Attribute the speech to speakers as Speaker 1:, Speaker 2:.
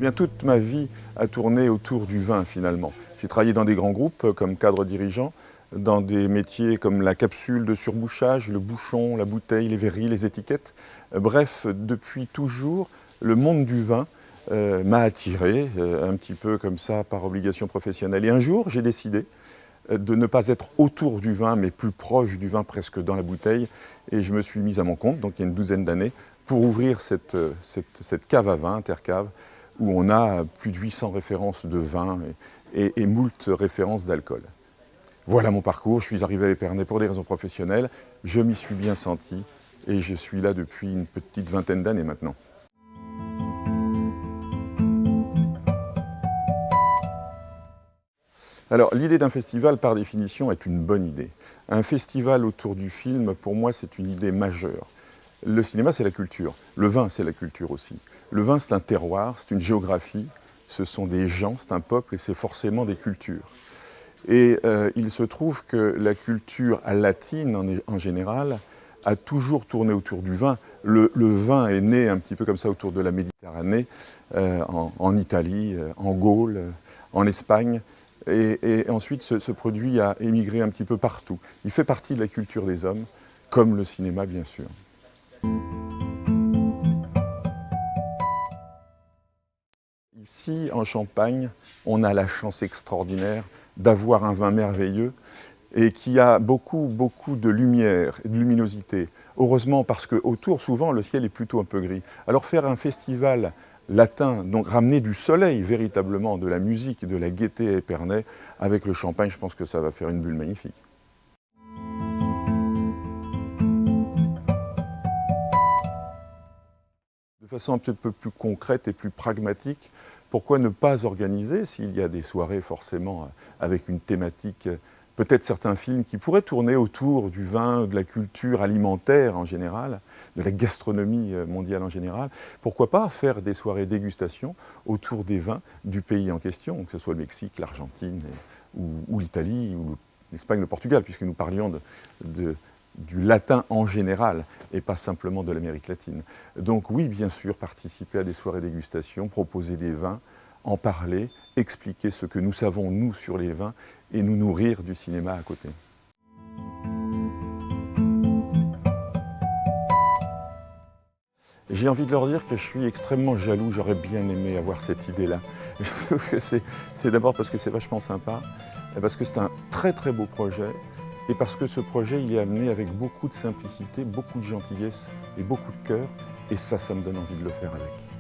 Speaker 1: bien, toute ma vie a tourné autour du vin finalement. J'ai travaillé dans des grands groupes comme cadre dirigeant, dans des métiers comme la capsule de surbouchage, le bouchon, la bouteille, les verris, les étiquettes. Bref, depuis toujours, le monde du vin m'a attiré, un petit peu comme ça par obligation professionnelle. Et un jour, j'ai décidé de ne pas être autour du vin, mais plus proche du vin, presque dans la bouteille. Et je me suis mis à mon compte, donc il y a une douzaine d'années, pour ouvrir cette cave à vin, Intercave, où on a plus de 800 références de vin et moult références d'alcool. Voilà mon parcours, je suis arrivé à Épernay pour des raisons professionnelles, je m'y suis bien senti et je suis là depuis une petite vingtaine d'années maintenant. Alors, l'idée d'un festival, par définition, est une bonne idée. Un festival autour du film, pour moi, c'est une idée majeure. Le cinéma, c'est la culture. Le vin, c'est la culture aussi. Le vin, c'est un terroir, c'est une géographie, ce sont des gens, c'est un peuple et c'est forcément des cultures. Et il se trouve que la culture latine, en général, a toujours tourné autour du vin. Le vin est né un petit peu comme ça autour de la Méditerranée, en Italie, en Gaule, en Espagne. Et ensuite, ce produit a émigré un petit peu partout. Il fait partie de la culture des hommes, comme le cinéma, bien sûr. Ici, en Champagne, on a la chance extraordinaire d'avoir un vin merveilleux et qui a beaucoup de lumière et de luminosité. Heureusement, parce qu'autour, souvent, le ciel est plutôt un peu gris. Alors faire un festival latin, donc ramener du soleil véritablement, de la musique, de la gaieté à Épernay, avec le champagne, je pense que ça va faire une bulle magnifique. De façon un petit peu plus concrète et plus pragmatique, pourquoi ne pas organiser, s'il y a des soirées forcément avec une thématique, peut-être certains films qui pourraient tourner autour du vin, de la culture alimentaire en général, de la gastronomie mondiale en général, pourquoi pas faire des soirées dégustation autour des vins du pays en question, que ce soit le Mexique, l'Argentine ou l'Italie, ou l'Espagne, le Portugal, puisque nous parlions du latin en général et pas simplement de l'Amérique latine. Donc oui, bien sûr, participer à des soirées dégustation, proposer des vins, en parler, expliquer ce que nous savons, nous, sur les vins, et nous nourrir du cinéma à côté. J'ai envie de leur dire que je suis extrêmement jaloux, j'aurais bien aimé avoir cette idée-là. Je trouve que c'est d'abord parce que c'est vachement sympa, parce que c'est un très beau projet, et parce que ce projet, il est amené avec beaucoup de simplicité, beaucoup de gentillesse et beaucoup de cœur, et ça me donne envie de le faire avec.